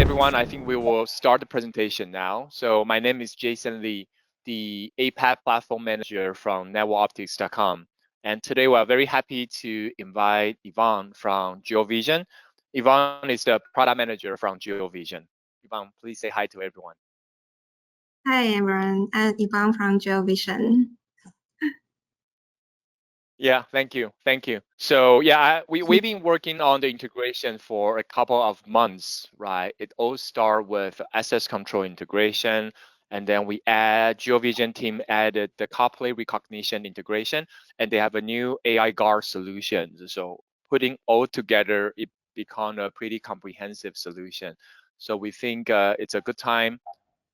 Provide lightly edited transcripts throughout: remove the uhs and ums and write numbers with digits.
everyone. I think we will start the presentation now. So my name is Jason Lee, the APAC Platform Manager from Optix.com. And today we are very happy to invite Yvonne from Geovision. Yvonne is the product manager from Geovision. Yvonne, please say hi to everyone. Hi everyone, I'm Yvonne from Geovision. Yeah, thank you. So yeah, we've been working on the integration for a couple of months, right? It all started with access control integration, and then Geovision team added the CarPlay recognition integration, and they have a new AI guard solution. So putting all together, it become a pretty comprehensive solution. So we think it's a good time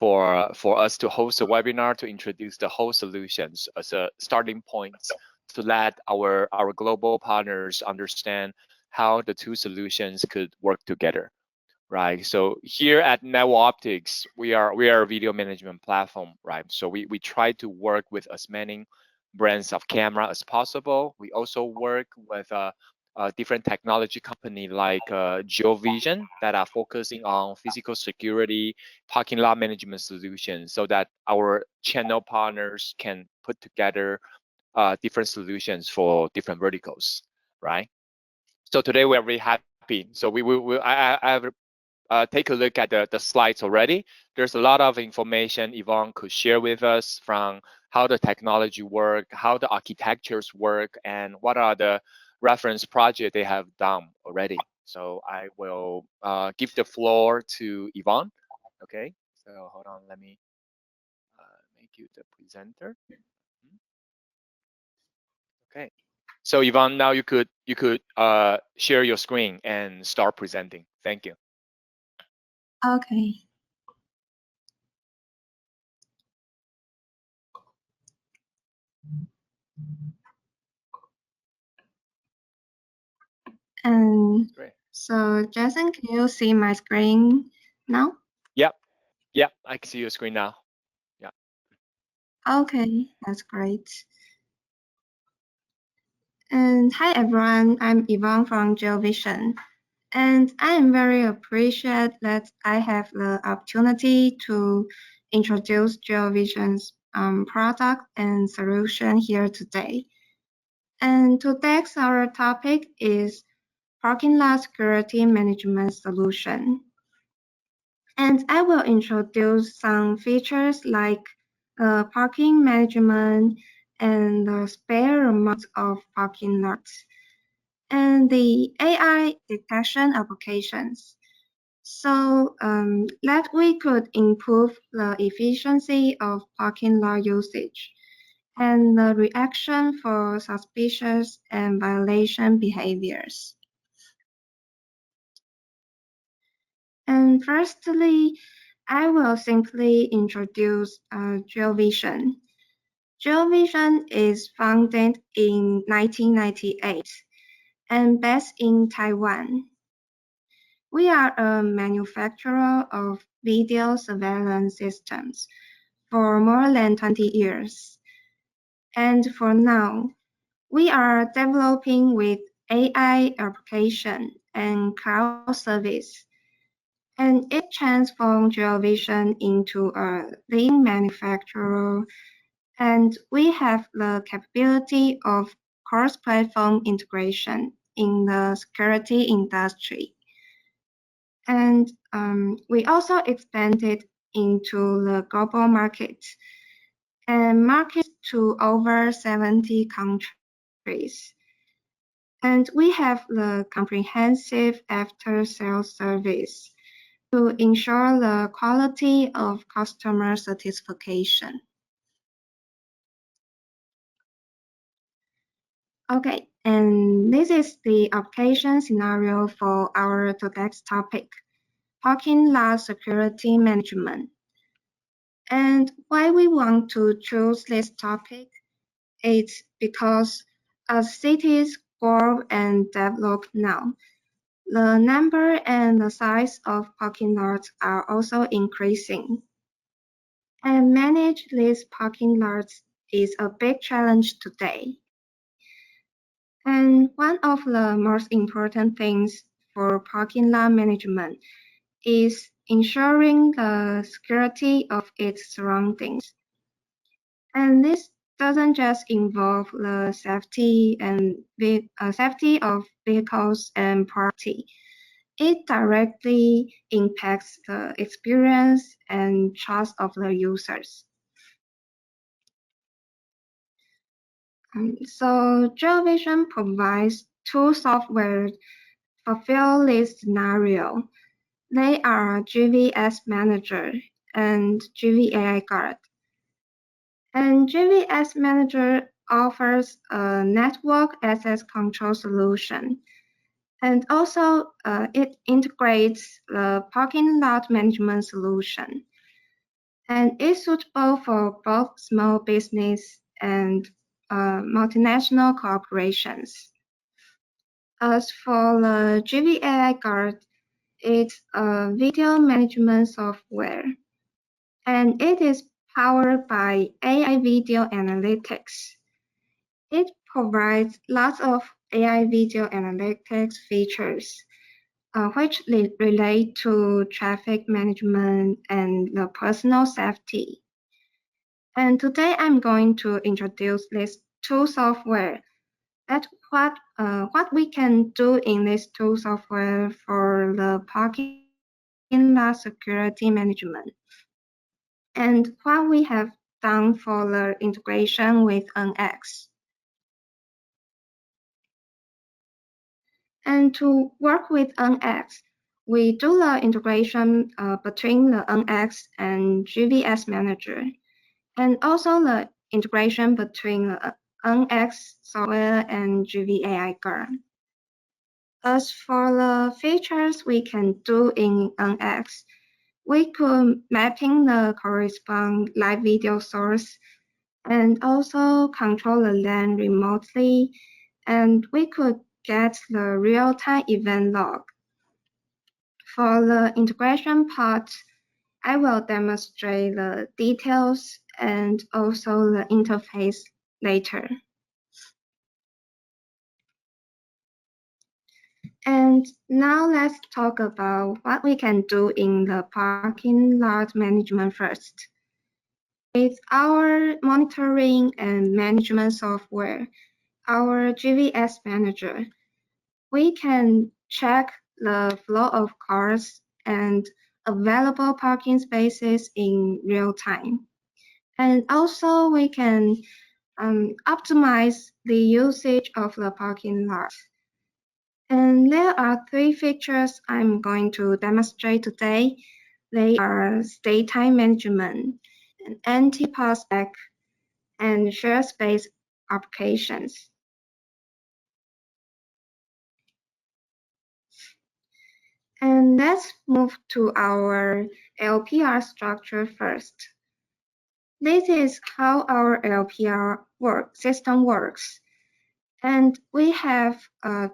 for us to host a webinar to introduce the whole solutions as a starting point to let our global partners understand how the two solutions could work together, right? So here at Optix, we are a video management platform, right? So we try to work with as many brands of camera as possible. We also work with different technology company like Geovision that are focusing on physical security, parking lot management solutions, so that our channel partners can put together different solutions for different verticals, right? So today we are very happy. So I have take a look at the slides already. There's a lot of information Yvonne could share with us from how the technology work, how the architectures work, and what are the reference project they have done already. So I will give the floor to Yvonne. Okay, so hold on, let me make you the presenter. Okay, so Yvonne, now you could share your screen and start presenting. Thank you. Okay. Great. So Jason, can you see my screen now? Yep, I can see your screen now. Yeah. Okay, that's great. And hi everyone, I'm Yvonne from Geovision. And I am very appreciated that I have the opportunity to introduce Geovision's product and solution here today. And today's our topic is parking lot security management solution. And I will introduce some features like parking management and the spare amount of parking lots and the AI detection applications. So that we could improve the efficiency of parking lot usage and the reaction for suspicious and violation behaviors. And firstly, I will simply introduce Geovision. Geovision is founded in 1998 and based in Taiwan. We are a manufacturer of video surveillance systems for more than 20 years. And for now, we are developing with AI application and cloud service. And it transformed Geovision into a lean manufacturer, and we have the capability of cross-platform integration in the security industry. And we also expanded into the global market and markets to over 70 countries. And we have the comprehensive after-sales service to ensure the quality of customer satisfaction. Okay, and this is the application scenario for our today's topic, parking lot security management. And why we want to choose this topic is because as cities grow and develop now, the number and the size of parking lots are also increasing. And manage these parking lots is a big challenge today. And one of the most important things for parking lot management is ensuring the security of its surroundings. And this doesn't just involve the safety of vehicles and property. It directly impacts the experience and trust of the users. So Geovision provides two software fulfill this scenario. They are GVS Manager and GVAI Guard. And GVS Manager offers a network access control solution. And also, it integrates the parking lot management solution. And it's suitable for both small business and multinational corporations. As for the GVAI Guard, it's a video management software, and it is powered by AI video analytics. It provides lots of AI video analytics features, which relate to traffic management and the personal safety. And today I'm going to introduce these two software. That's what we can do in this tool software for the parking lot security management, and what we have done for the integration with Nx. And to work with Nx, we do the integration between the Nx and GVS Manager, and also the integration between the Nx software and GVAI Guard. As for the features we can do in Nx, we could mapping the corresponding live video source and also control the LAN remotely, and we could get the real-time event log. For the integration part, I will demonstrate the details and also the interface later. And now let's talk about what we can do in the parking lot management first. With our monitoring and management software, our GVS Manager, we can check the flow of cars and available parking spaces in real time. And also we can optimize the usage of the parking lot. And there are three features I'm going to demonstrate today. They are state time management, anti-passback, and share space applications. And let's move to our LPR structure first. This is how our LPR system works. And we have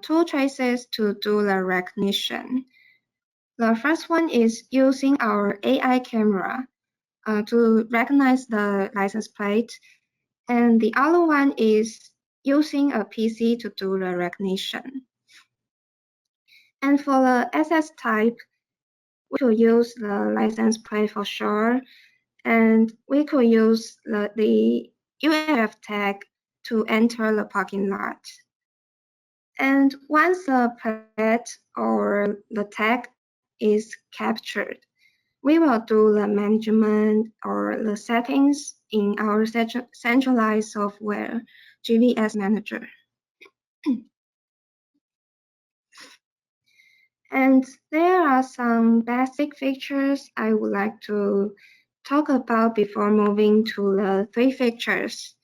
two choices to do the recognition. The first one is using our AI camera to recognize the license plate. And the other one is using a PC to do the recognition. And for the access type, we could use the license plate for sure, and we could use the UHF tag to enter the parking lot. And once the plate or the tag is captured, we will do the management or the settings in our centralized software, GVS Manager. And there are some basic features I would like to talk about before moving to the three features.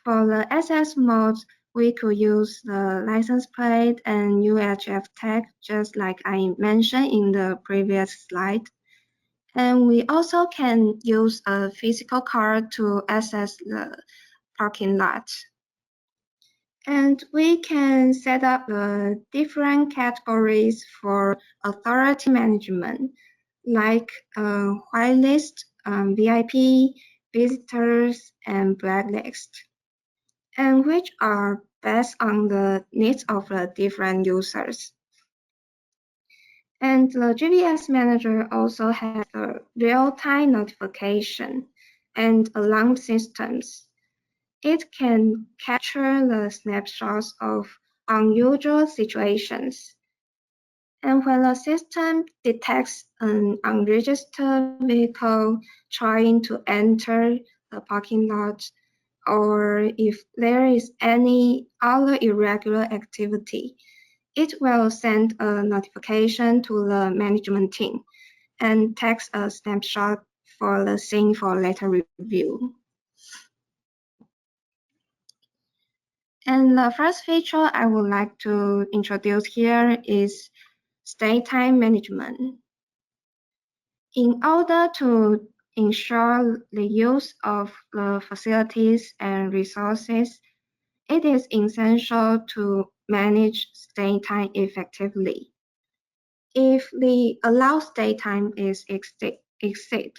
For the access mode, we could use the license plate and UHF tag, just like I mentioned in the previous slide. And we also can use a physical card to access the parking lot. And we can set up different categories for authority management, like whitelist, VIP, visitors, and blacklist, and which are based on the needs of the different users. And the GBS Manager also has a real-time notification and alarm systems. It can capture the snapshots of unusual situations. And when the system detects an unregistered vehicle trying to enter the parking lot, or if there is any other irregular activity, it will send a notification to the management team and takes a snapshot for the scene for later review. And the first feature I would like to introduce here is stay time management. In order to ensure the use of the facilities and resources, it is essential to manage stay time effectively. If the allowed stay time is exceed,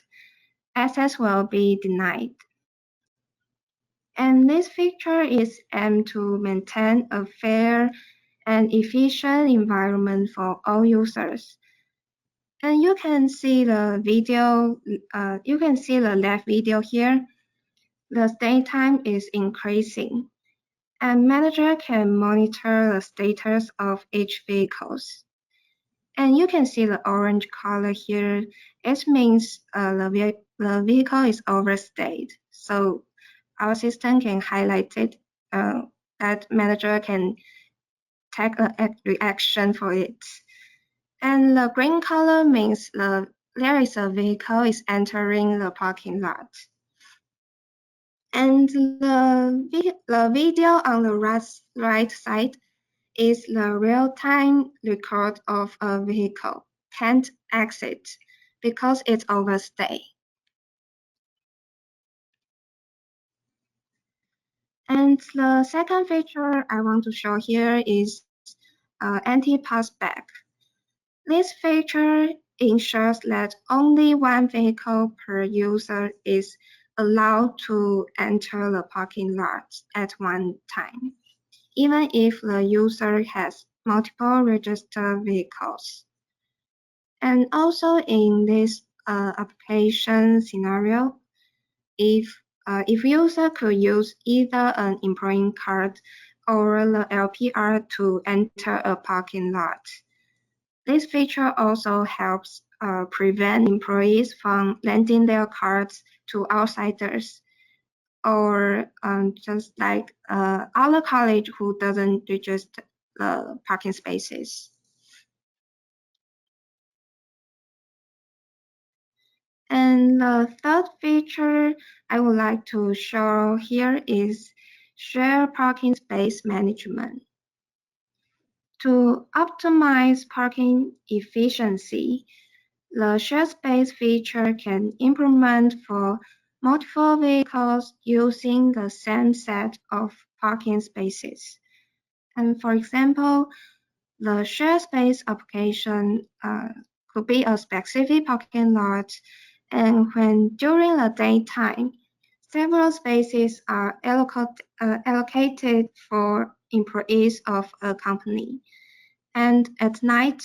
access will be denied. And this feature is aimed to maintain a fair and efficient environment for all users. And you can see the video, you can see the left video here. The stay time is increasing, and manager can monitor the status of each vehicles. And you can see the orange color here. It means the vehicle is overstayed. So our system can highlight it, that manager can take a reaction for it. And the green color means there is a vehicle is entering the parking lot. And the video on the right side is the real-time record of a vehicle can't exit because it's overstay. And the second feature I want to show here is anti-passback. This feature ensures that only one vehicle per user is allowed to enter the parking lot at one time, even if the user has multiple registered vehicles. And also in this application scenario, if user could use either an employee card or the LPR to enter a parking lot, this feature also helps prevent employees from lending their cards to outsiders, or just like other college who doesn't register the parking spaces. And the third feature I would like to show here is shared parking space management. To optimize parking efficiency, the shared space feature can implement for multiple vehicles using the same set of parking spaces. And for example, the shared space application could be a specific parking lot, and when during the daytime, several spaces are allocated for employees of a company. And at night,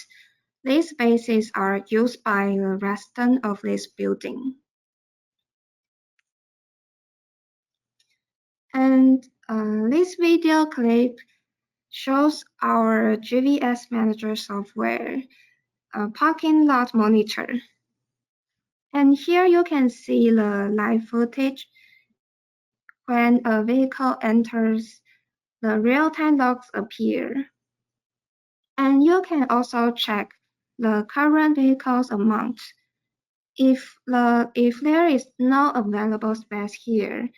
these spaces are used by the residents of this building. And this video clip shows our GVS Manager software, parking lot monitor. And here you can see the live footage. When a vehicle enters, the real-time logs appear. And you can also check the current vehicle's amount. If there is no available space here,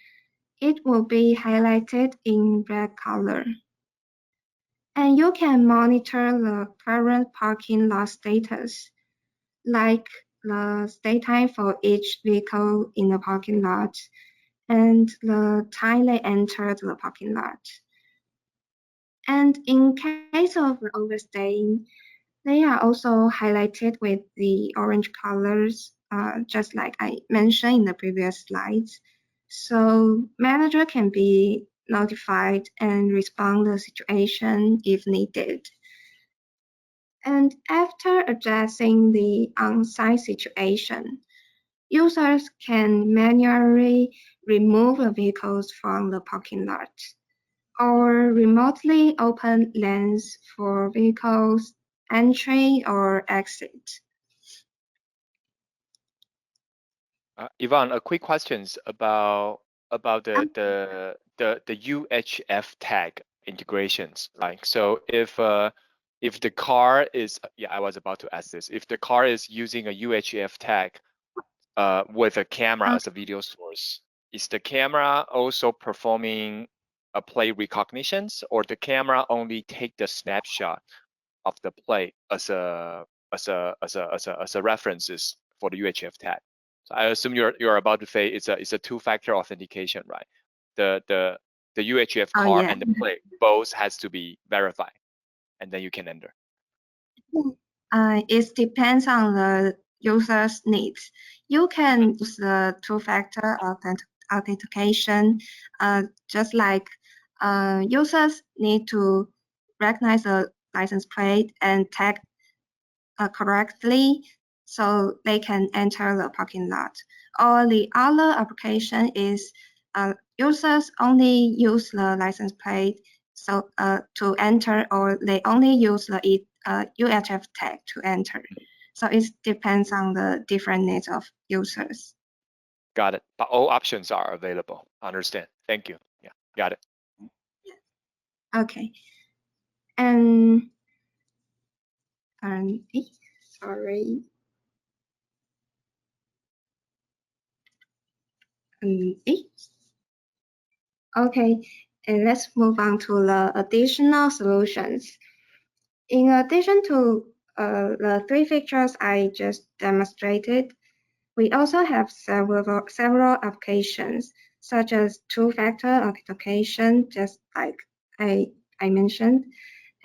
it will be highlighted in red color. And you can monitor the current parking lot status, like the stay time for each vehicle in the parking lot and the time they entered the parking lot. And in case of overstaying, they are also highlighted with the orange colors, just like I mentioned in the previous slides. So manager can be notified and respond to the situation if needed. And after addressing the on-site situation, users can manually remove the vehicles from the parking lot or remotely open lanes for vehicles entry or exit. Yvonne, a quick questions about the UHF tag integrations, right? So if the car is, yeah, I was about to ask this. If the car is using a UHF tag with a camera as a video source, is the camera also performing a plate recognitions, or the camera only take the snapshot of the plate as a references for the UHF tag? So I assume you're about to say it's a two-factor authentication, right? The UHF Oh, car yeah. and the plate both has to be verified, and then you can enter. It depends on the user's needs. You can use the two-factor authentication, just like users need to recognize the license plate and tag correctly so they can enter the parking lot. Or the other application is users only use the license plate so to enter, or they only use the UHF tag to enter. So it depends on the different needs of users. Got it. But all options are available. Understand. Thank you. Yeah, got it. Okay. And sorry. Okay, and let's move on to the additional solutions. In addition to the three features I just demonstrated, we also have several applications, such as two-factor authentication, just like I mentioned,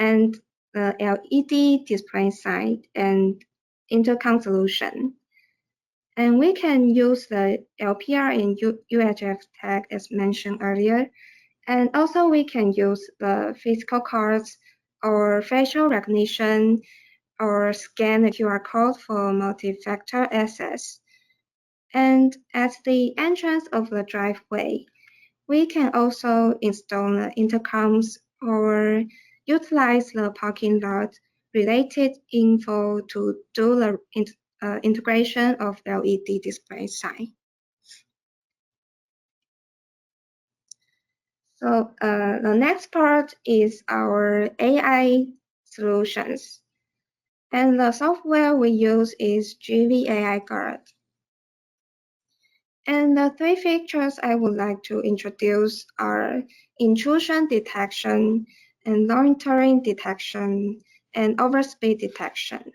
and the LED display sign and intercom solution. And we can use the LPR and UHF tag as mentioned earlier. And also we can use the physical cards or facial recognition or scan the QR code for multi-factor access. And at the entrance of the driveway, we can also install the intercoms or utilize the parking lot related info to do the integration of LED display sign. So the next part is our AI solutions. And the software we use is GV Guard. And the three features I would like to introduce are intrusion detection, and loitering detection, and overspeed detection.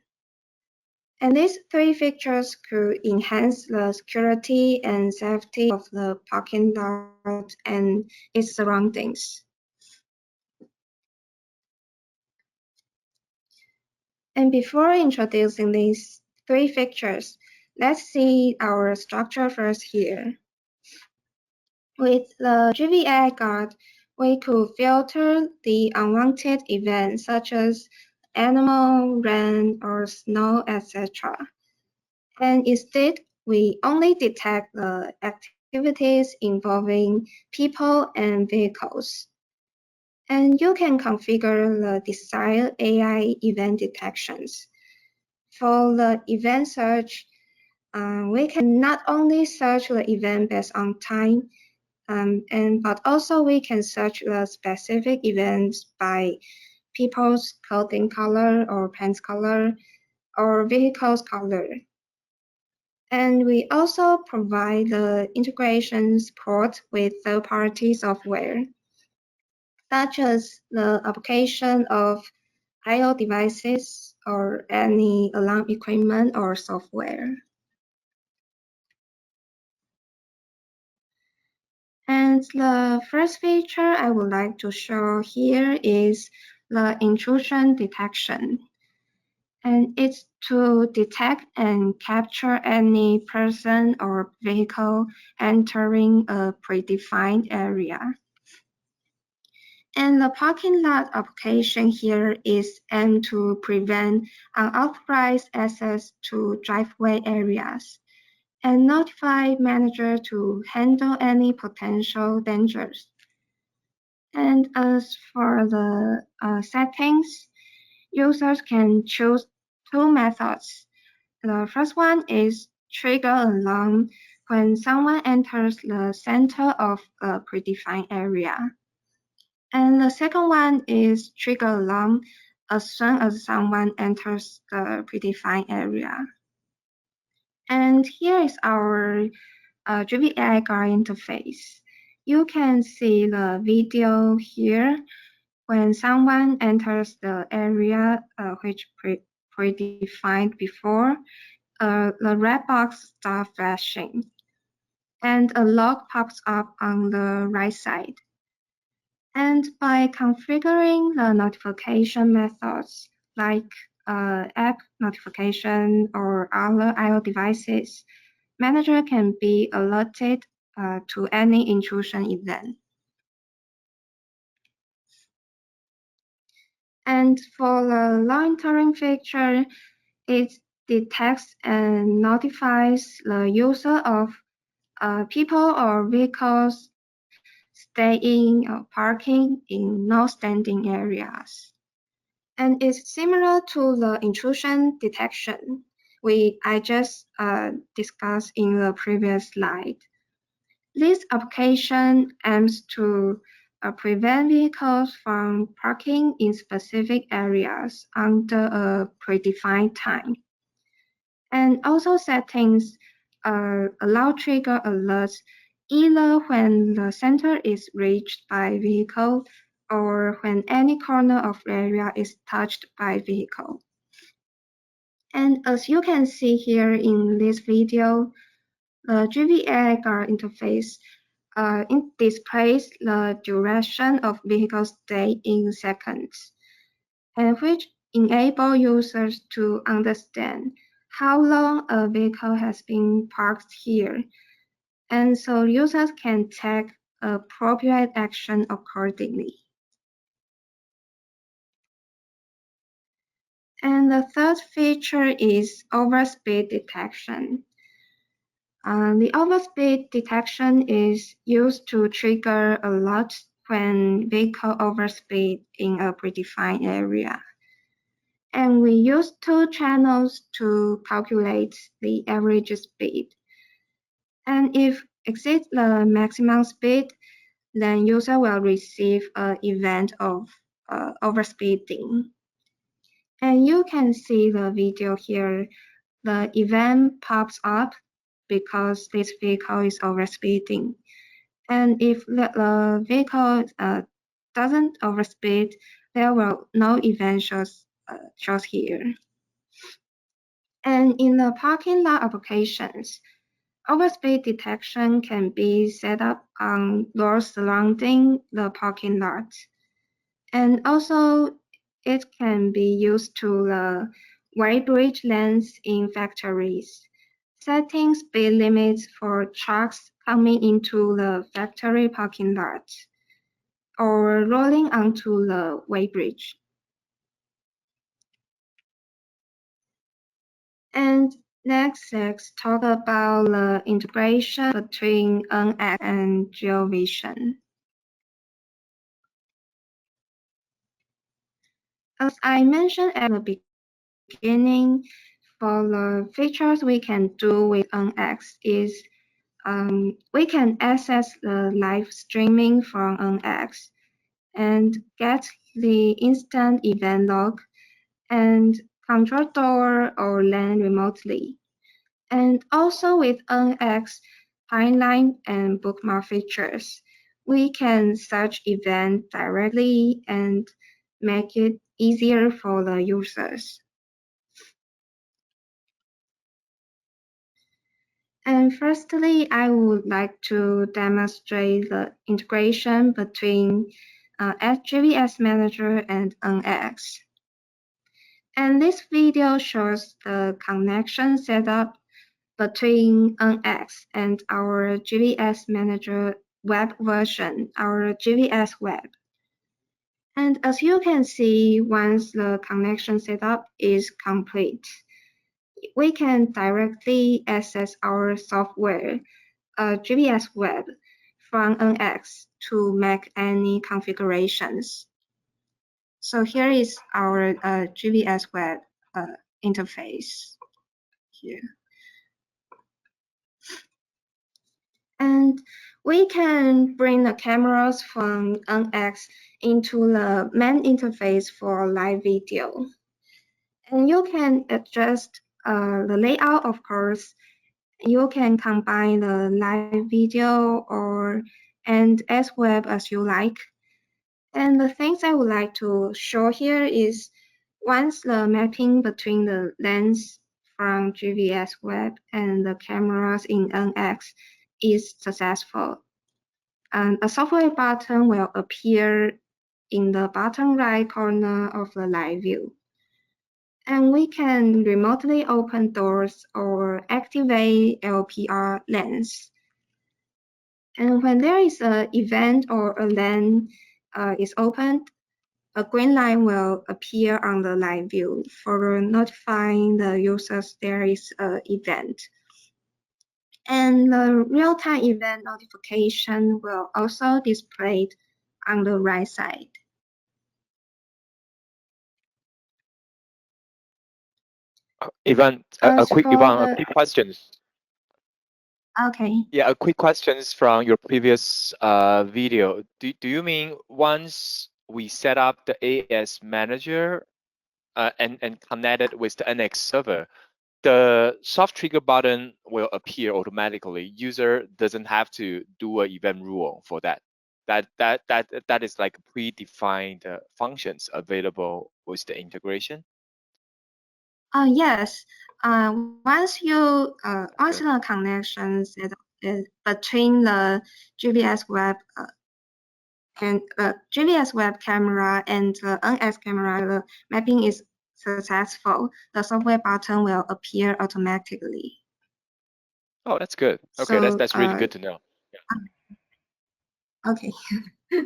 And these three features could enhance the security and safety of the parking lot and its surroundings. And before introducing these three features, let's see our structure first here. With the GVI guard, we could filter the unwanted events such as animal, rain, or snow, etc. And instead, we only detect the activities involving people and vehicles. And you can configure the desired AI event detections. For the event search, we can not only search the event based on time, but also we can search the specific events by people's clothing color or pants color or vehicles color. And we also provide the integration support with third-party software, such as the application of IO devices or any alarm equipment or software. And the first feature I would like to show here is the intrusion detection. And it's to detect and capture any person or vehicle entering a predefined area. And the parking lot application here is aimed to prevent unauthorized access to driveway areas and notify manager to handle any potential dangers. And as for the settings, users can choose two methods. The first one is trigger alarm when someone enters the center of a predefined area. And the second one is trigger alarm as soon as someone enters the predefined area. And here is our GVI guard interface. You can see the video here when someone enters the area which predefined before. The red box starts flashing, and a log pops up on the right side. And by configuring the notification methods like app notification or other IO devices, manager can be alerted to any intrusion event. And for the monitoring feature, it detects and notifies the user of people or vehicles staying or parking in no standing areas. And it's similar to the intrusion detection I just discussed in the previous slide. This application aims to prevent vehicles from parking in specific areas under a predefined time. And also settings allow trigger alerts either when the center is reached by vehicle or when any corner of area is touched by vehicle. And as you can see here in this video, the GVA guard interface displays the duration of vehicle stay in seconds, and which enable users to understand how long a vehicle has been parked here, and so users can take appropriate action accordingly. And the third feature is overspeed detection. The overspeed detection is used to trigger alerts when vehicle overspeed in a predefined area. And we use two channels to calculate the average speed. And if exceeds the maximum speed, then user will receive an event of overspeeding. And you can see the video here. The event pops up because this vehicle is overspeeding. And if the vehicle doesn't overspeed, there will no event shows here. And in the parking lot applications, overspeed detection can be set up on doors surrounding the parking lot. And also, it can be used to the weighbridge lanes in factories, setting speed limits for trucks coming into the factory parking lot, or rolling onto the weighbridge. And next, let's talk about the integration between Nx and Geovision. As I mentioned at the beginning, for the features we can do with Nx is we can access the live streaming from Nx and get the instant event log and control door or LAN remotely. And also with Nx timeline and bookmark features, we can search events directly and make it easier for the users. And firstly, I would like to demonstrate the integration between GVS Manager and Nx. And this video shows the connection setup between Nx and our GVS Manager web version, our GVS Web. And as you can see, once the connection setup is complete, we can directly access our software, GBS Web, from NX to make any configurations. So here is our GBS Web interface here. And we can bring the cameras from NX into the main interface for live video. And you can adjust the layout, of course. You can combine the live video and as web as you like. And the things I would like to show here is once the mapping between the lens from GVS Web and the cameras in NX is successful, and a software button will appear in the bottom right corner of the live view. And we can remotely open doors or activate LPR lens. And when there is an event or a lens is opened, a green line will appear on the live view for notifying the users there is an event. And the real-time event notification will also displayed on the right side. Yvonne, a quick question. Okay. Yeah, a quick questions from your previous video. Do you mean once we set up the AS manager and connect it with the NX server, the soft trigger button will appear automatically. User doesn't have to do an event rule for that. That is like predefined functions available with the integration. Yes. Once the connection set between the GBS web and GBS web camera and the NX camera, the mapping is successful. The software button will appear automatically. Oh, that's good. Okay, So, that's really good to know. Yeah. Okay. Yeah.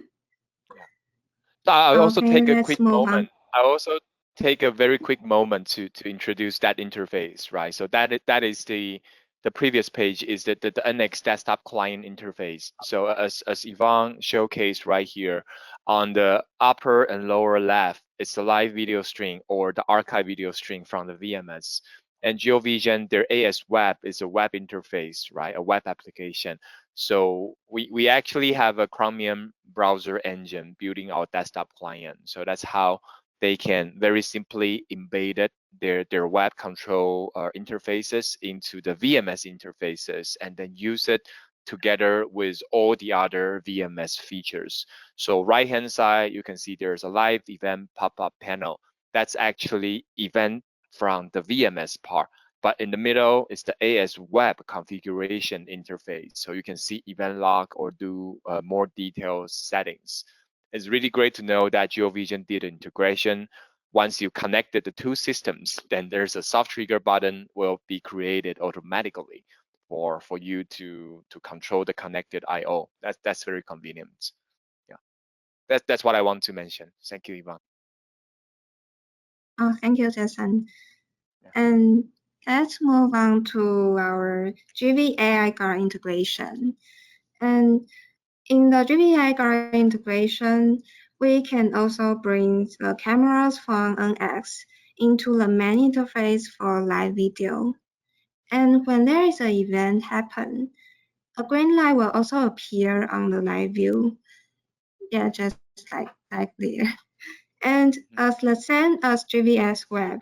I'll also Okay, take a let's quick move on. moment. I also take a very quick moment to introduce that interface, right? So that is the previous page is the NX desktop client interface. So as Yvonne showcased right here, on the upper and lower left, it's the live video stream or the archive video stream from the VMS. And Geovision, their AS Web is a web interface, right? A web application. So we actually have a Chromium browser engine building our desktop client. So that's how they can very simply embed it, their web control interfaces into the VMS interfaces and then use it together with all the other VMS features. So right hand side, you can see there's a live event pop-up panel. That's actually event from the VMS part. But in the middle is the AS Web configuration interface. So you can see event log or do more detailed settings. It's really great to know that Geovision did integration. Once you connected the two systems, then there's a soft trigger button will be created automatically for you to control the connected I/O. That's very convenient. Yeah, that's what I want to mention. Thank you, Yvonne. Oh, thank you, Jason. Yeah. And let's move on to our GV AI guard integration. And in the GV AI guard integration, we can also bring the cameras from NX into the main interface for live video. And when there is an event happen, a green light will also appear on the live view. Yeah, just like there. And as the same as GVS Web,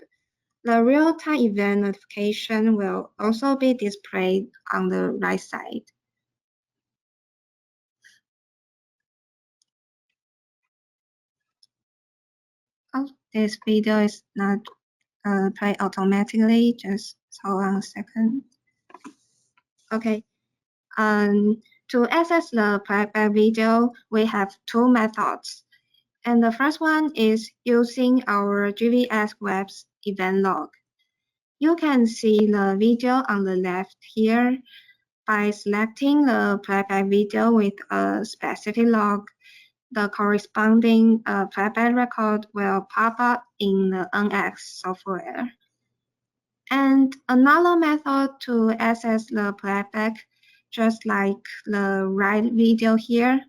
the real-time event notification will also be displayed on the right side. Oh, this video is not played automatically. Just hold on a second. Okay. To access the playback video, we have two methods. And the first one is using our GVS Web's event log. You can see the video on the left here by selecting the playback video with a specific log. the corresponding playback record will pop up in the Nx software. And another method to access the playback, just like the right video here,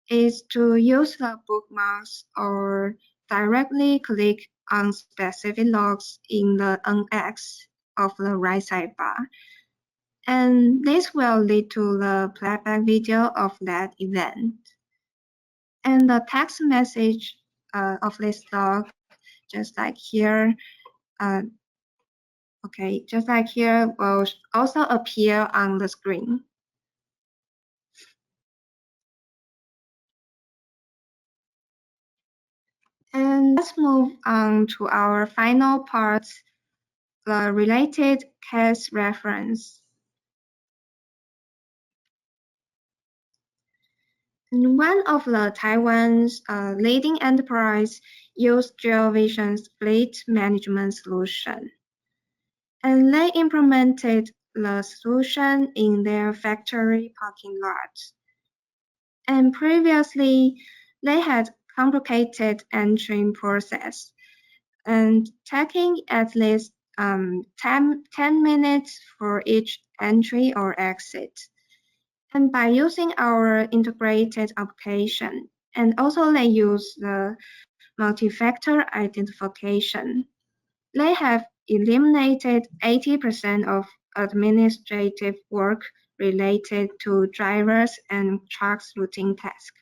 is to use the bookmarks or directly click on specific logs in the Nx of the right sidebar. And this will lead to the playback video of that event. And the text message of this log, just like here, just like here, will also appear on the screen. And let's move on to our final part, the related case reference. And one of the Taiwan's leading enterprise used Geovision's fleet management solution. And they implemented the solution in their factory parking lot. And previously, they had complicated entry process and taking at least 10 minutes for each entry or exit. And by using our integrated application, and also they use the multi-factor identification, they have eliminated 80% of administrative work related to drivers and trucks routing tasks.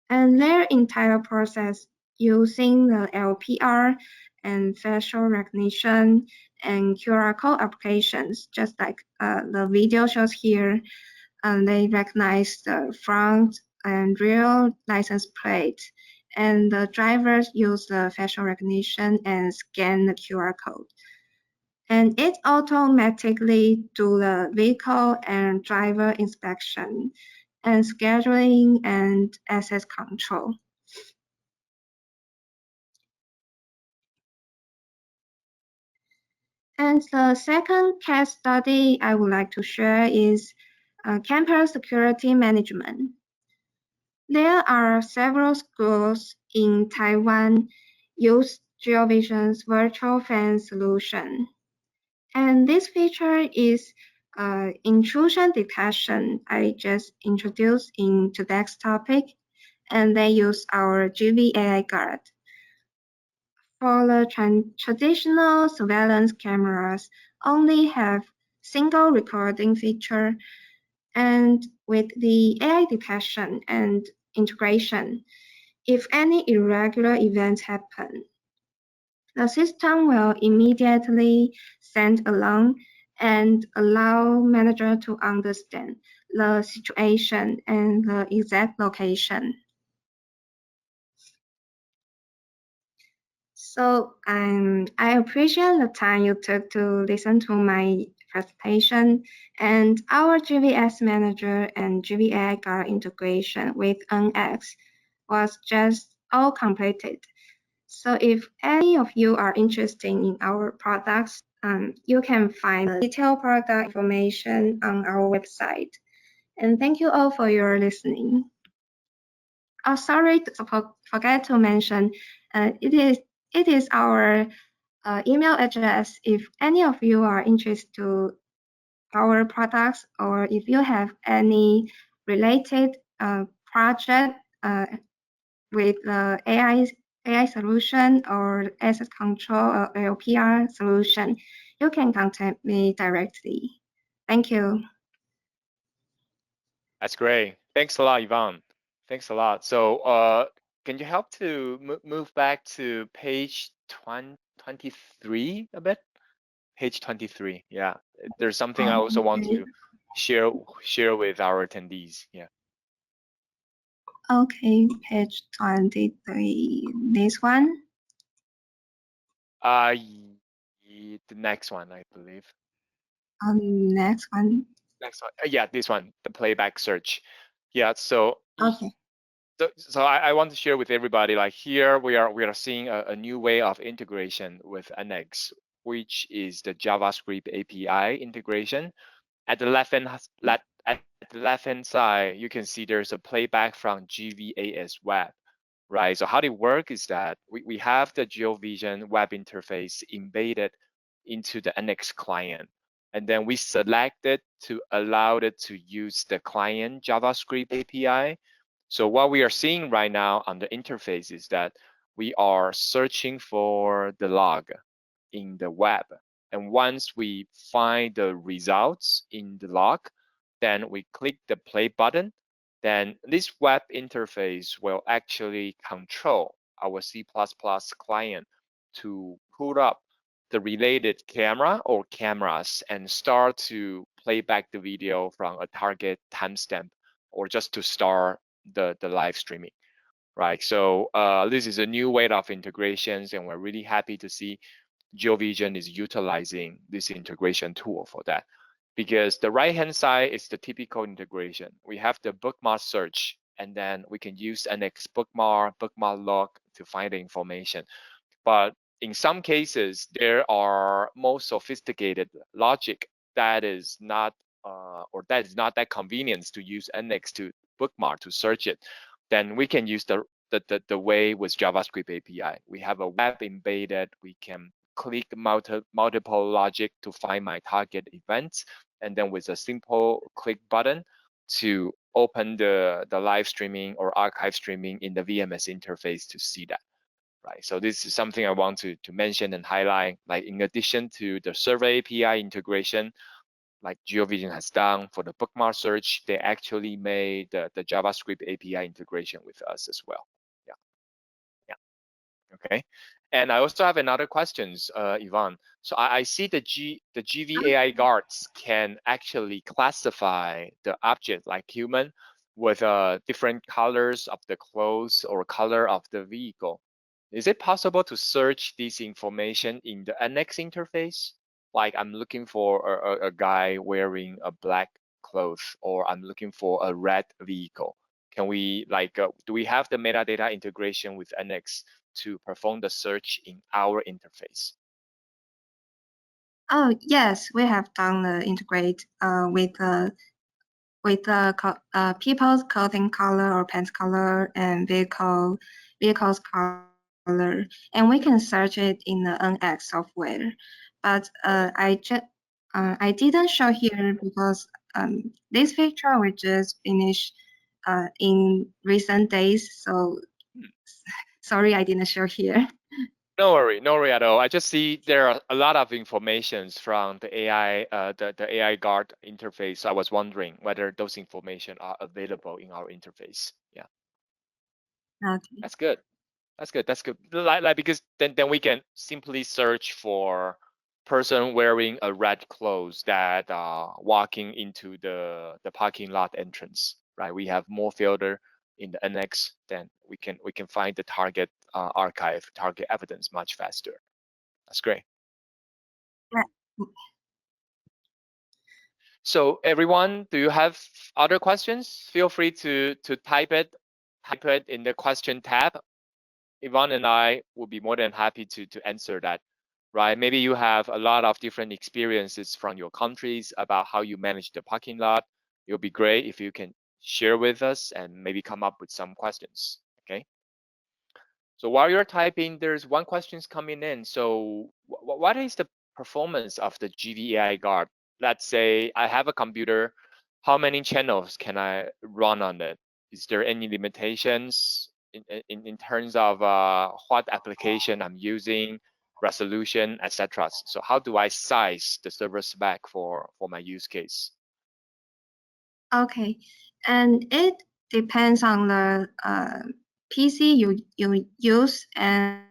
And their entire process using the LPR and facial recognition and QR code applications, just like the video shows here, they recognize the front and rear license plate, and the drivers use the facial recognition and scan the QR code. And it automatically do the vehicle and driver inspection and scheduling and access control. And the second case study I would like to share is campus security management. There are several schools in Taiwan use Geovision's virtual fan solution. And this feature is intrusion detection I just introduced in today's topic, and they use our GVAI guard. For the traditional surveillance cameras, only have single recording feature, and with the AI detection and integration, if any irregular events happen, the system will immediately send alarm and allow manager to understand the situation and the exact location. So I appreciate the time you took to listen to my presentation, and our GVS manager and GVAI guard integration with Nx was just all completed. So if any of you are interested in our products, you can find the detailed product information on our website. And thank you all for your listening. Oh, sorry to forget to mention, it is our email address if any of you are interested to our products, or if you have any related project with the AI solution or asset control or LPR solution, you can contact me directly. Thank you. That's great. Thanks a lot, Yvonne. Thanks a lot. So can you help to move back to page 23 a bit? Page 23. Yeah. There's something I also want to share with our attendees. Yeah. Okay, page 23. This one? The next one, I believe. Next one. Next one. Yeah, this one, the playback search. Yeah, so okay. So I want to share with everybody, like here we are seeing a new way of integration with Nx, which is the JavaScript API integration. At the at the left-hand side, you can see there's a playback from GVAS web, right? So how it works is that we have the Geovision web interface embedded into the Nx client. And then we select it to allow it to use the client JavaScript API. So what we are seeing right now on the interface is that we are searching for the log in the web. And once we find the results in the log, then we click the play button. Then this web interface will actually control our C++ client to pull up the related camera or cameras and start to play back the video from a target timestamp or just to start the live streaming, right? So this is a new way of integrations, and we're really happy to see Geovision is utilizing this integration tool for that. Because the right-hand side is the typical integration. We have the bookmark search, and then we can use Nx bookmark log to find the information. But in some cases, there are more sophisticated logic that is not that convenient to use Nx to bookmark to search it. Then we can use the way with JavaScript API. We have a web embedded. We can click multiple logic to find my target events, and then with a simple click button to open the live streaming or archive streaming in the VMS interface to see that. Right. So this is something I want to mention and highlight. Like in addition to the server API integration, like Geovision has done for the bookmark search, they actually made the JavaScript API integration with us as well. Yeah. Yeah. Okay. And I also have another questions, Yvonne. So I see the GVAI guards can actually classify the object like human with different colors of the clothes or color of the vehicle. Is it possible to search this information in the Nx interface? Like I'm looking for a guy wearing a black clothes, or I'm looking for a red vehicle. Can we do we have the metadata integration with Nx to perform the search in our interface? Oh yes, we have done the integrate with the people's clothing color or pants color and vehicles color, and we can search it in the Nx software. But I didn't show here because this feature we just finished in recent days, so sorry I didn't show here. No worry at all. I just see there are a lot of informations from the AI, the AI guard interface. I was wondering whether those information are available in our interface. Yeah, Okay. that's good. That's good. That's good. Like because then we can simply search for person wearing a red clothes that walking into the parking lot entrance. Right. We have more filter in the Nx, then we can find the target archive, target evidence much faster. That's great. Yeah. So everyone, do you have other questions? Feel free to type it in the question tab. Yvonne and I will be more than happy to answer that, right? Maybe you have a lot of different experiences from your countries about how you manage the parking lot. It'll be great if you can share with us and maybe come up with some questions, okay? So while you're typing, there's one question's coming in. So what is the performance of the GVAI guard? Let's say I have a computer. How many channels can I run on it? Is there any limitations in terms of what application I'm using, resolution, etc.? So how do I size the server spec for my use case? Okay, and it depends on the PC you use and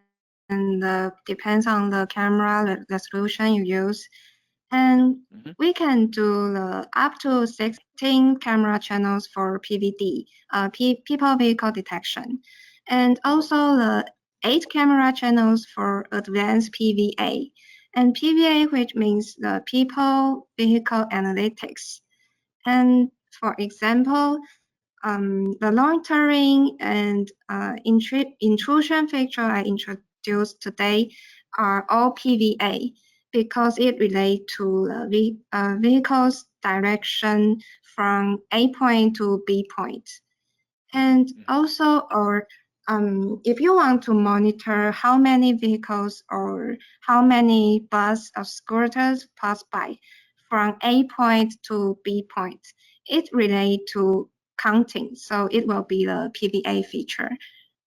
depends on the camera resolution you use. And we can do the up to 16 camera channels for PVD, people vehicle detection, and also the 8 camera channels for advanced PVA, and PVA which means the people vehicle analytics. And for example, the monitoring and intrusion feature I introduced today are all PVA because it relates to the vehicle's direction from A point to B point. And also, if you want to monitor how many vehicles or how many bus or scooters pass by from A point to B point, it relates to counting. So it will be the PVA feature.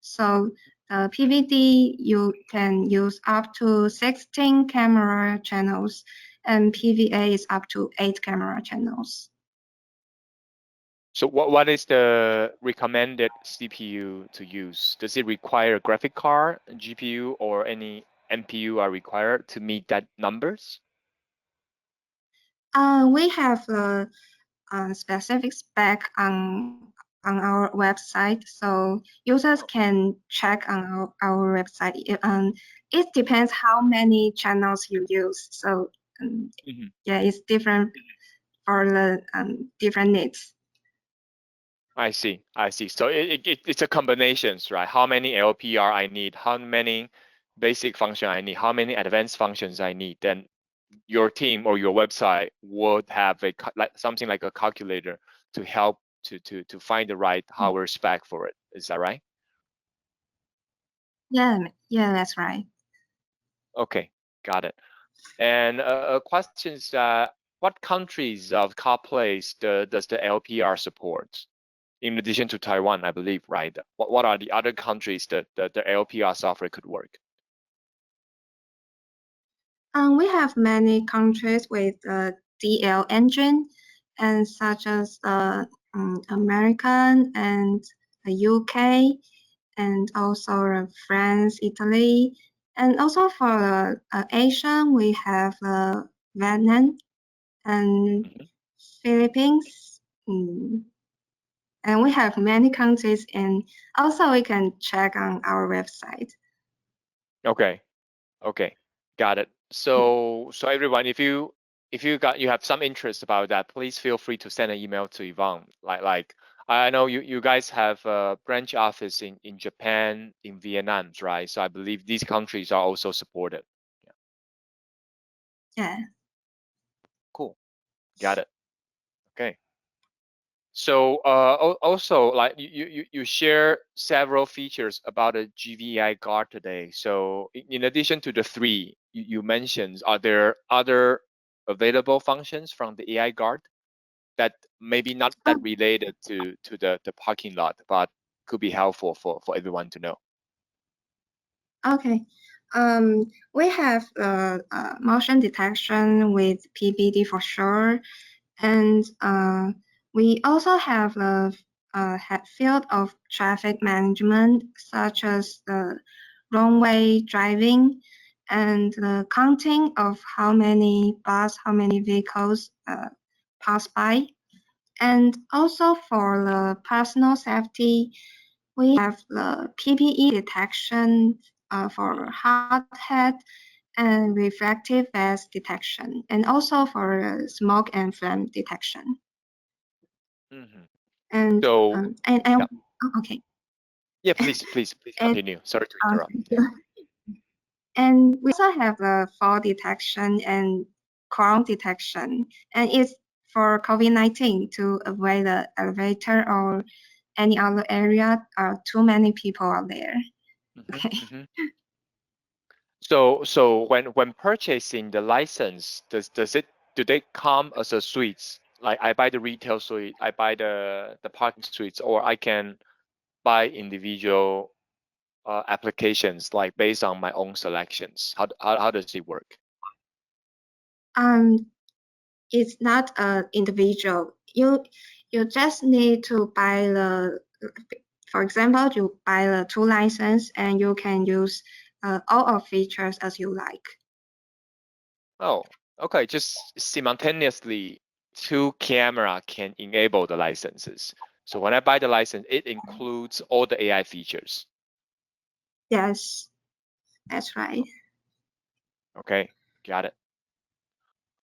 So the PVD, you can use up to 16 camera channels, and PVA is up to 8 camera channels. So what is the recommended CPU to use? Does it require a graphic card, GPU, or any NPU are required to meet that numbers? We have a specific spec on our website, so users can check on our website. It depends how many channels you use. So yeah, it's different for the different needs. I see. So it's a combinations, right? How many LPR I need, how many basic function I need, how many advanced functions I need. Then your team or your website would have something like a calculator to help to find the right hardware spec for it. Is that right? Yeah, that's right. Okay, got it. And a question is what countries of CarPlay does the LPR support? In addition to Taiwan, I believe, right? What are the other countries that the LPR software could work? We have many countries with DL engine, and such as American and the UK, and also France, Italy, and also for Asia, we have Vietnam and Philippines. And we have many countries, and also we can check on our website. Okay, got it. So everyone, if you have some interest about that, please feel free to send an email to Yvonne. Like I know you guys have a branch office in Japan, in Vietnam, right? So I believe these countries are also supported. Yeah. Cool, got it. Okay. So also like you share several features about the GVI guard today. So in addition to the three you mentioned, are there other available functions from the AI guard that maybe not that related to the parking lot, but could be helpful for everyone to know? Okay. We have motion detection with PBD for sure, and we also have a field of traffic management, such as the wrong-way driving and the counting of how many bus, how many vehicles pass by. And also for the personal safety, we have the PPE detection for hard hat and reflective vest detection, and also for smoke and flame detection. And So yeah, okay. yeah, please And, continue. Sorry to interrupt. Yeah. and we also have the fall detection and crown detection, and it's for COVID-19 to avoid the elevator or any other area too many people are there. Okay. So when purchasing the license, do they come as a suites? Like I buy the retail suite, I buy the parking suites, or I can buy individual applications like based on my own selections. How does it work? It's not individual. You just need to buy the, for example, you buy the 2 license and you can use all of features as you like. Oh, okay. Just simultaneously, two camera can enable the licenses. So when I buy the license, it includes all the AI features. Yes, that's right. Okay, got it.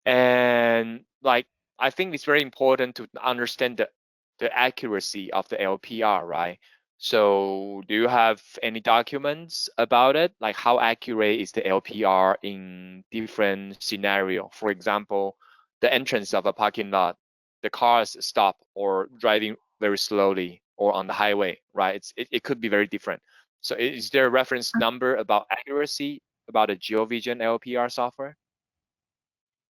And like I think it's very important to understand the accuracy of the LPR, right? So do you have any documents about it? Like how accurate is the LPR in different scenario? For example, the entrance of a parking lot. the cars stop or driving very slowly or on the highway, right? It could be very different. So is there a reference number about accuracy about a Geovision LPR software?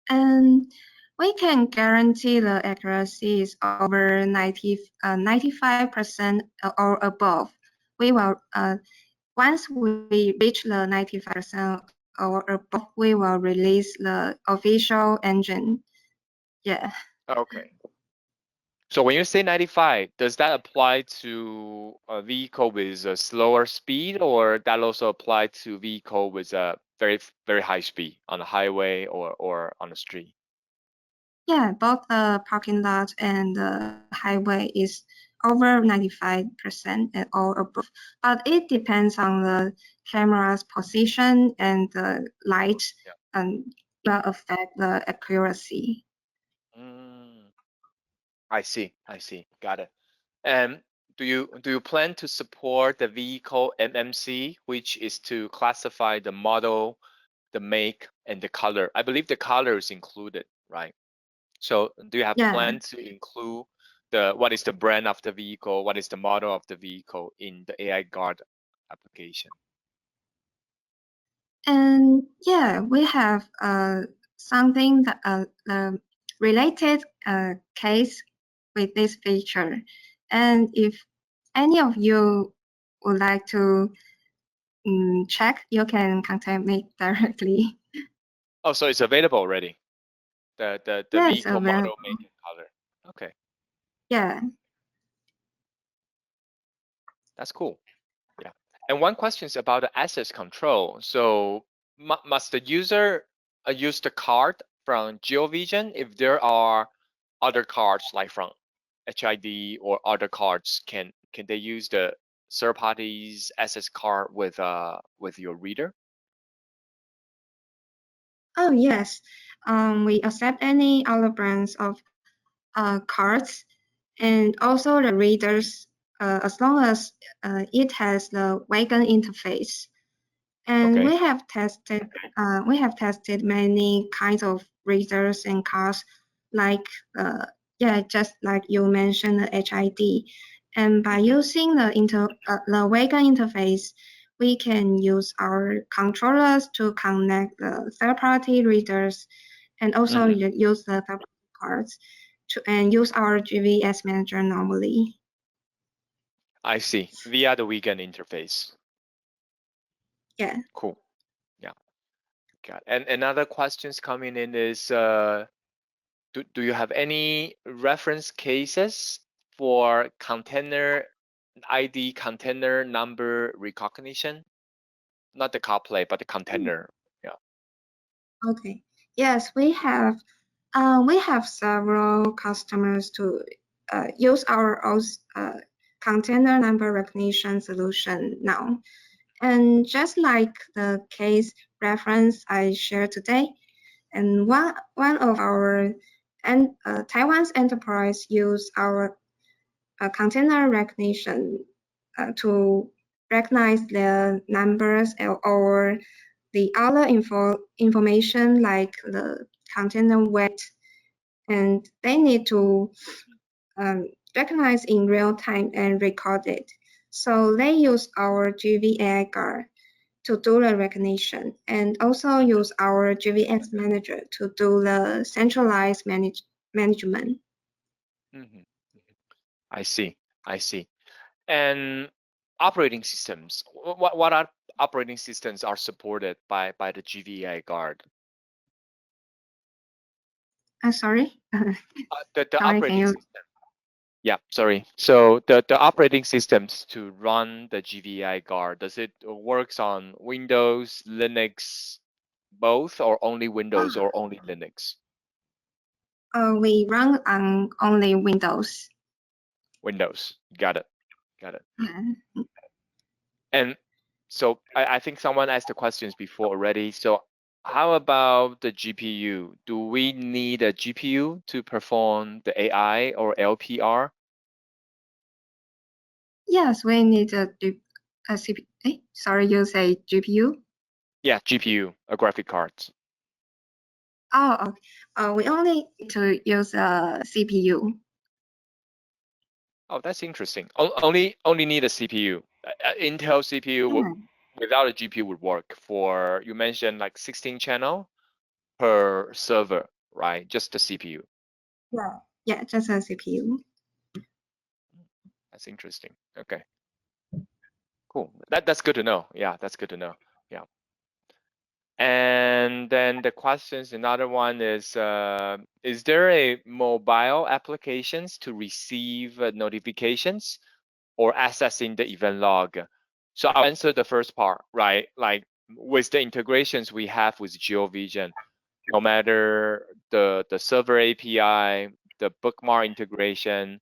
And we can guarantee the accuracy is over 95% or above. We will, once we reach the 95% or above, we will release the official engine. Yeah. Okay. So when you say 95, does that apply to a vehicle with a slower speed, or that also apply to vehicle with a very high speed on the highway or on the street? Yeah, both the parking lot and the highway is over 95% or above. But it depends on the camera's position and the light, Yeah. and will affect the accuracy. Mm, I see. Got it. And do you plan to support the vehicle MMC, which is to classify the model, the make, and the color? I believe the color is included, right? So do you have Yeah, plans to include what is the brand of the vehicle, what is the model of the vehicle in the AI guard application? and yeah, we have something that related case with this feature. And if any of you would like to check, you can contact me directly. Oh, so it's available already. The Yes, vehicle available. model, make, and color. Okay, Yeah. that's cool. Yeah. And one question is about the access control. So must the user use the card from Geovision if there are other cards like from HID or other cards? Can they use the third party's access card with your reader? Oh, yes. We accept any other brands of cards, and also the readers, as long as it has the wagon interface. And Okay. we have tested many kinds of readers and cards, like yeah, just like you mentioned, the HID. And by Mm-hmm. using the wagon interface, we can use our controllers to connect the third-party readers, and also Mm-hmm. use the third-party cards and use our GVS manager normally. I see. Via the weekend interface. Yeah. Cool. Yeah. Got it. And another questions coming in is do you have any reference cases for container ID container number recognition? Not the CarPlay, but the container. Yeah. Okay. Yes, we have. We have several customers to use our own container number recognition solution now. And just like the case reference I shared today, and one of our Taiwan's enterprise use our container recognition to recognize the numbers or the other information like the container weight, and they need to recognize in real time and record it. So they use our GVAI guard to do the recognition, and also use our GVS manager to do the centralized management. Mm-hmm. I see. I see. And operating systems. What are operating systems are supported by the GVI guard? Sorry, The sorry, can operating you? system. Yeah, sorry. So the operating systems to run the GVI guard, does it works on Windows, Linux, both, or only Windows or only Linux? We run on only Windows. Windows. Got it. Got it. Yeah. And so I think someone asked the questions before already. So how about the GPU? Do we need a GPU to perform the AI or LPR? Yes, we need a CPU. Sorry, you say GPU? Yeah, GPU, a graphic card. Oh, okay. We only need to use a CPU. Oh, that's interesting. Only need a CPU. Intel CPU Yeah, without a GPU would work for, you mentioned like 16 channel per server, right? Just the CPU. yeah, yeah, just a CPU. That's interesting. Okay, cool. That's good to know. Yeah, that's good to know. Yeah. And then the questions, another one is there a mobile applications to receive notifications or accessing the event log? So I'll answer the first part, right? Like with the integrations we have with Geovision, no matter the server API, the bookmark integration,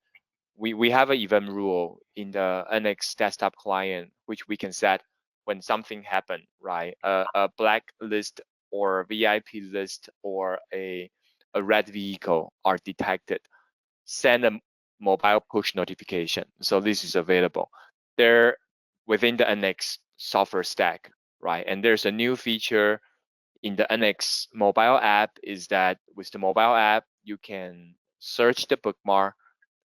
we have an event rule in the Nx desktop client, which we can set when something happened, right? A blacklist or VIP list or a red vehicle are detected. Send a mobile push notification. So this is available. There within the Nx software stack, right? And there's a new feature in the Nx mobile app is that with the mobile app, you can search the bookmark.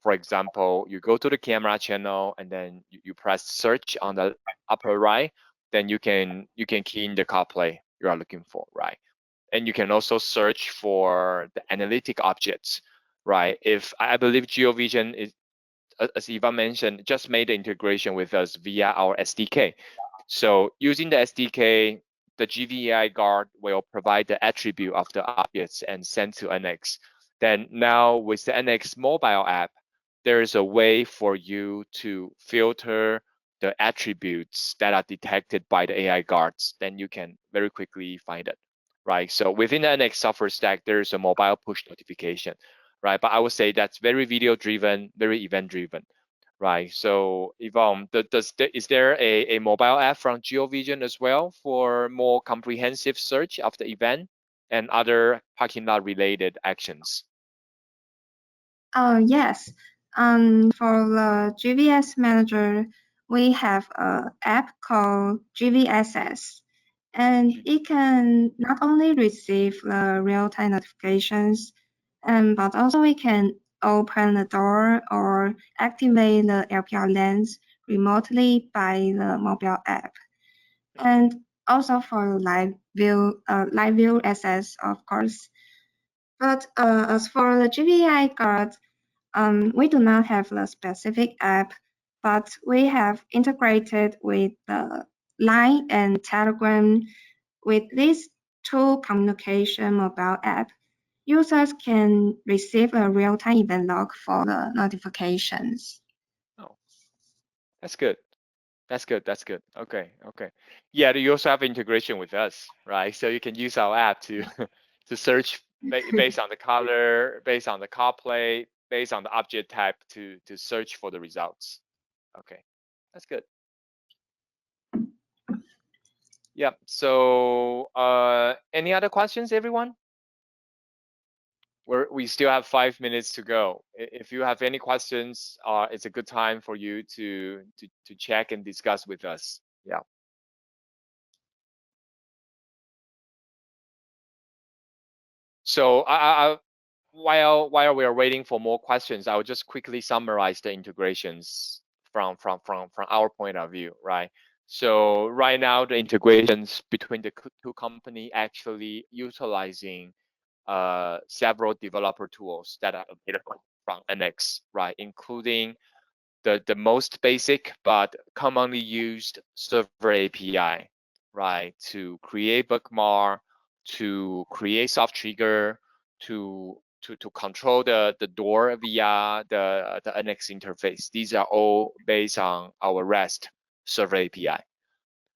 For example, you go to the camera channel and then you press search on the upper right, then you can key in the CarPlay you are looking for, right? And you can also search for the analytic objects, right? If I believe GeoVision is, as Eva mentioned, just made the integration with us via our SDK. So using the SDK, the GVAI guard will provide the attribute of the objects and send to NX. Then now with the NX mobile app, there is a way for you to filter the attributes that are detected by the AI guards. Then you can very quickly find it, right? So within the NX software stack, there is a mobile push notification, right? But I would say that's very video driven, very event driven, right? So Yvonne, is there a mobile app from Geovision as well for more comprehensive search of the event and other parking lot related actions? Oh, yes. For the GVS manager, we have an app called GVSS, and it can not only receive the real-time notifications, but also we can open the door or activate the LPR lens remotely by the mobile app. And also for live view access, of course. But as for the GVI guard, we do not have the specific app, but we have integrated with the Line and Telegram. With these two communication mobile app, users can receive a real-time event log for the notifications. Oh, that's good. That's good. That's good. Okay. Okay. Yeah, you also have integration with us, right? So you can use our app to to search based on the color, based on the car plate, based on the object type to search for the results. Okay, that's good. Yeah. So any other questions, everyone? We still have 5 minutes to go. If you have any questions, it's a good time for you to check and discuss with us. Yeah. So while we are waiting for more questions, I will just quickly summarize the integrations from our point of view, right? So right now the integrations between the two company actually utilizing several developer tools that are available from NX, right? Including the most basic but commonly used server API, right? To create bookmark, to create soft trigger, to control the door via the NX interface. These are all based on our REST server API.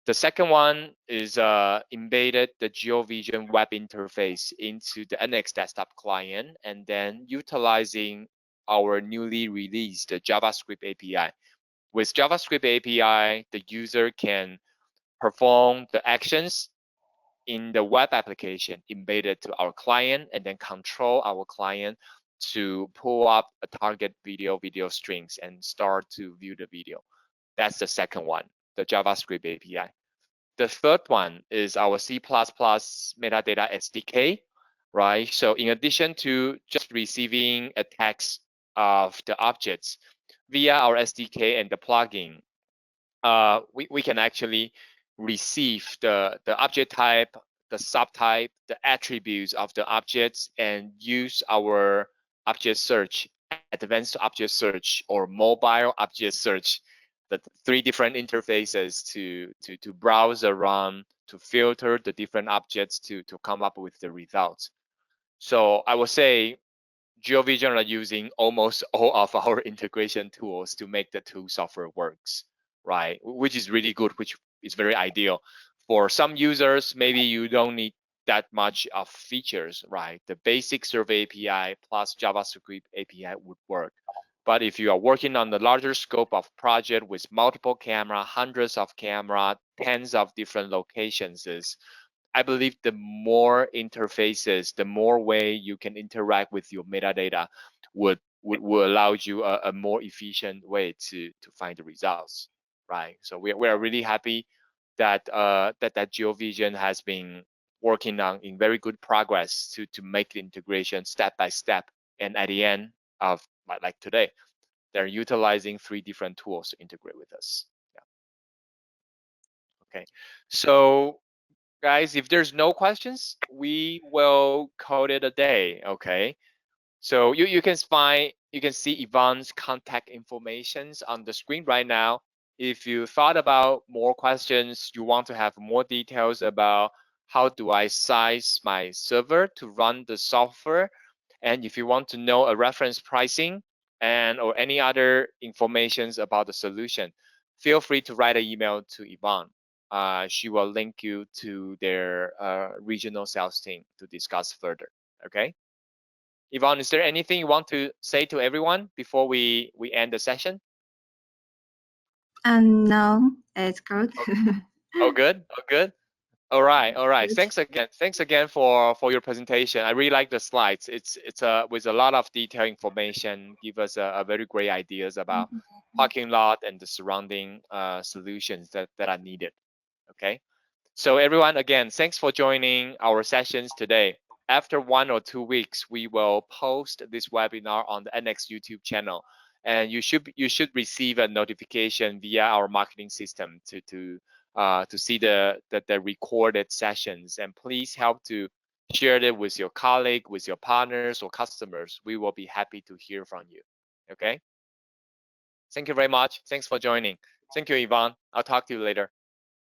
The second one is embedded the Geovision web interface into the NX desktop client and then utilizing our newly released JavaScript API. With JavaScript API, the user can perform the actions in the web application embedded to our client and then control our client to pull up a target video strings and start to view the video. That's the second one, the JavaScript API. The third one is our C++ metadata SDK, right? So in addition to just receiving a text of the objects via our SDK and the plugin, we can actually receive the object type, the subtype, the attributes of the objects, and use our object search, advanced object search, or mobile object search, the three different interfaces to browse around, to filter the different objects to come up with the results. So I would say Geovision are using almost all of our integration tools to make the two software works, right? Which is really good, which is very ideal. For some users, maybe you don't need that much of features, right? The basic survey API plus JavaScript API would work. But if you are working on the larger scope of project with multiple camera, hundreds of camera, tens of different locations, I believe the more interfaces, the more way you can interact with your metadata would allow you a more efficient way to find the results, right? So we are really happy that that Geovision has been working on in very good progress to make the integration step by step, and at the end of like today, they're utilizing 3 different tools to integrate with us. Yeah. Okay, so guys, if there's no questions, we will call it a day. Okay. So you can see Yvonne's contact informations on the screen right now. If you thought about more questions, you want to have more details about how do I size my server to run the software, and if you want to know a reference pricing and or any other informations about the solution, feel free to write an email to Yvonne. She will link you to their regional sales team to discuss further. Okay. Yvonne, is there anything you want to say to everyone before we end the session? No, it's good. Oh, good. Oh, good. All right. All right. Thanks again. Thanks again for your presentation. I really like the slides. It's with a lot of detailed information, give us a very great ideas about parking lot and the surrounding solutions that are needed. Okay. So everyone, again, thanks for joining our sessions today. After 1 or 2 weeks, we will post this webinar on the Nx YouTube channel, and you should receive a notification via our marketing system to see the recorded sessions. And please help to share it with your colleague, with your partners or customers. We will be happy to hear from you. Okay. Thank you very much. Thanks for joining. Thank you, Yvonne. I'll talk to you later.